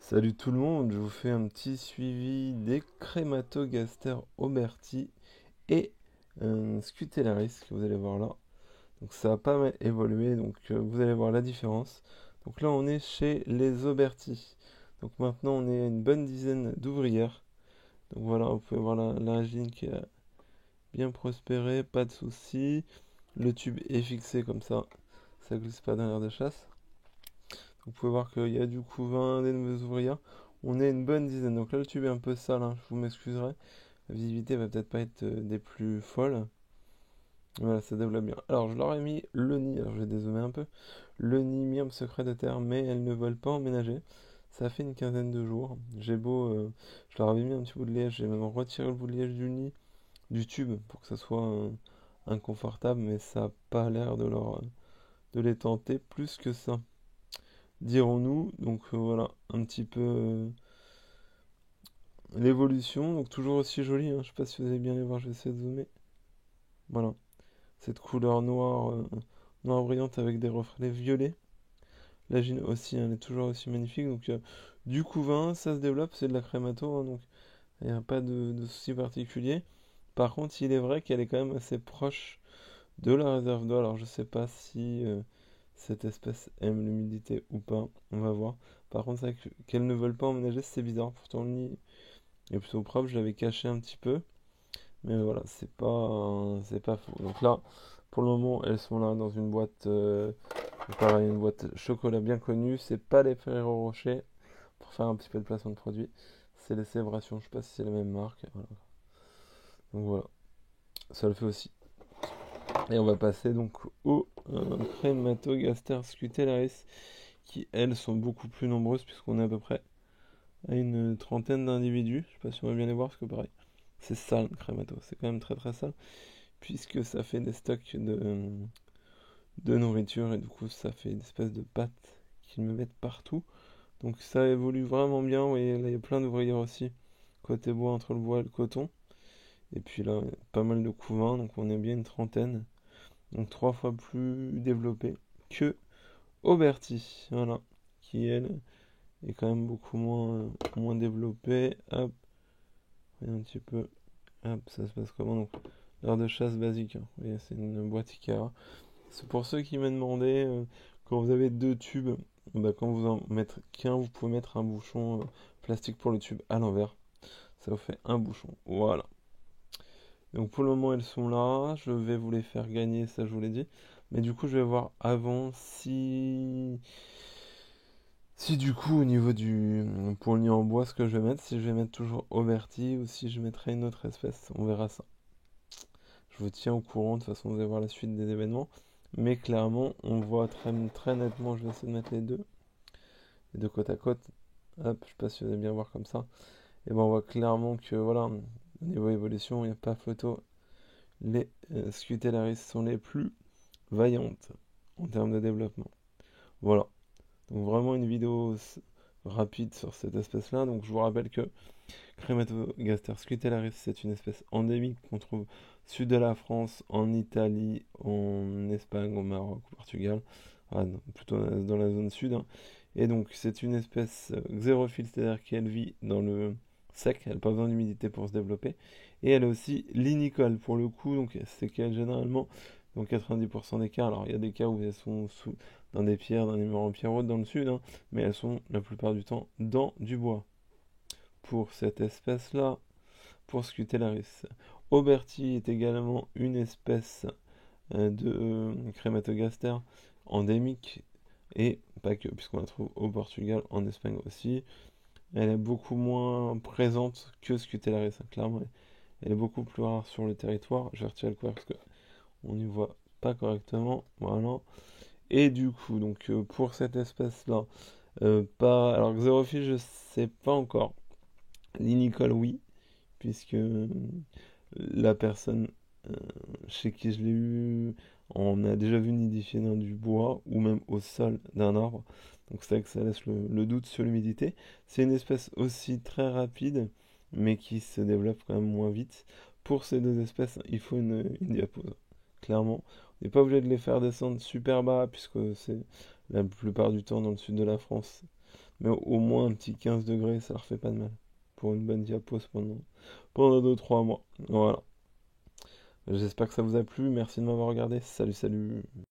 Salut tout le monde, je vous fais un petit suivi des Crématogaster Auberti et Scutellaris que vous allez voir là. Donc ça a pas mal évolué, donc vous allez voir la différence. Donc là on est chez les Auberti. Donc maintenant on est à une bonne dizaine d'ouvrières. Donc voilà, vous pouvez voir la régine qui a bien prospéré, pas de soucis. Le tube est fixé comme ça glisse pas dans l'air de chasse. Vous pouvez voir qu'il y a du coup 20 des nouvelles ouvrières. On est une bonne dizaine. Donc là, le tube est un peu sale, hein, je vous m'excuserai. La visibilité va peut-être pas être des plus folles. Voilà, ça développe bien. Alors, je leur ai mis le nid. Alors, je vais dézoomer un peu. Le nid myrme secret de terre, mais elles ne veulent pas emménager. Ça fait une quinzaine de jours. J'ai beau. Je leur avais mis un petit bout de liège. J'ai même retiré le bout de liège du nid, du tube, pour que ça soit inconfortable, mais ça n'a pas l'air de les tenter plus que ça, dirons-nous. Donc voilà, un petit peu l'évolution. Donc toujours aussi jolie, hein. Je sais pas si vous allez bien les voir, je vais essayer de zoomer. Voilà, cette couleur noire, noire brillante avec des reflets violets. La gine aussi, hein, elle est toujours aussi magnifique. Donc du couvain, ça se développe, c'est de la crémato, hein, donc il n'y a pas de souci particulier. Par contre, il est vrai qu'elle est quand même assez proche de la réserve d'eau. Alors je sais pas si cette espèce aime l'humidité ou pas, on va voir. Par contre, c'est vrai qu'elles ne veulent pas emménager, c'est bizarre. Pourtant, le nid est plutôt propre, je l'avais caché un petit peu. Mais voilà, c'est pas faux. Donc là, pour le moment, elles sont là dans une boîte, pareil, une boîte chocolat bien connue. C'est pas les Ferrero Rocher, pour faire un petit peu de placement de produit. C'est les Célébrations, je sais pas si c'est la même marque. Voilà. Donc voilà, ça le fait aussi. Et on va passer donc aux Crématogaster scutellaris, qui elles sont beaucoup plus nombreuses, puisqu'on est à peu près à une trentaine d'individus. Je sais pas si on va bien les voir, parce que pareil, c'est sale, Crémato, c'est quand même très très sale, puisque ça fait des stocks de nourriture, et du coup ça fait une espèce de pâte qu'ils me mettent partout. Donc ça évolue vraiment bien, vous voyez, là il y a plein d'ouvrières aussi, côté bois, entre le bois et le coton. Et puis là, pas mal de couvains, donc on est bien une trentaine. Donc trois fois plus développé que Auberti, voilà, qui elle est quand même beaucoup moins développée. Hop, voyez un petit peu, hop, ça se passe comment donc l'heure de chasse basique, hein. Vous voyez, c'est une boîte Ikea. C'est pour ceux qui me demandaient, quand vous avez deux tubes, bah, quand vous en mettez qu'un, vous pouvez mettre un bouchon plastique pour le tube à l'envers. Ça vous fait un bouchon. Voilà. Donc pour le moment, elles sont là. Je vais vous les faire gagner, ça je vous l'ai dit. Mais du coup, je vais voir avant si du coup, au niveau pour le nid en bois, ce que je vais mettre, si je vais mettre toujours Auberti ou si je mettrai une autre espèce. On verra ça. Je vous tiens au courant, de toute façon, vous allez voir la suite des événements. Mais clairement, on voit très, très nettement, je vais essayer de mettre les deux côte à côte. Hop, je sais pas si vous allez bien voir comme ça. Et ben on voit clairement que voilà, au niveau évolution, il n'y a pas photo. Les Scutellaris sont les plus vaillantes en termes de développement. Voilà. Donc vraiment une vidéo rapide sur cette espèce-là. Donc je vous rappelle que Crématogaster scutellaris, c'est une espèce endémique qu'on trouve au sud de la France, en Italie, en Espagne, au Maroc, au Portugal, plutôt dans la zone sud, hein. Et donc c'est une espèce xérophile, c'est-à-dire qu'elle vit dans le sec, elle n'a pas besoin d'humidité pour se développer. Et elle est aussi linicole pour le coup, donc c'est qu'elle généralement, dans 90% des cas, alors il y a des cas où elles sont dans des pierres, dans des murs en pierre haute dans le sud, hein, mais elles sont la plupart du temps dans du bois pour cette espèce-là, pour Scutellaris. Auberti est également une espèce de Crématogaster endémique, et pas que, puisqu'on la trouve au Portugal, en Espagne aussi. Elle est beaucoup moins présente que Scutellaris, hein, clairement. Elle est beaucoup plus rare sur le territoire. Je vais retirer le couvert parce qu'on n'y voit pas correctement. Voilà. Et du coup, donc pour cette espèce-là, pas. Alors, Xérophile, je sais pas encore. Linicole, oui, puisque la personne chez qui je l'ai eu, on a déjà vu nidifier dans du bois ou même au sol d'un arbre. Donc c'est vrai que ça laisse le doute sur l'humidité. C'est une espèce aussi très rapide, mais qui se développe quand même moins vite. Pour ces deux espèces, il faut une diapause. Clairement, on n'est pas obligé de les faire descendre super bas, puisque c'est la plupart du temps dans le sud de la France. Mais au moins un petit 15 degrés, ça leur fait pas de mal. Pour une bonne diapose pendant 2-3 mois. Voilà. J'espère que ça vous a plu. Merci de m'avoir regardé. Salut, salut.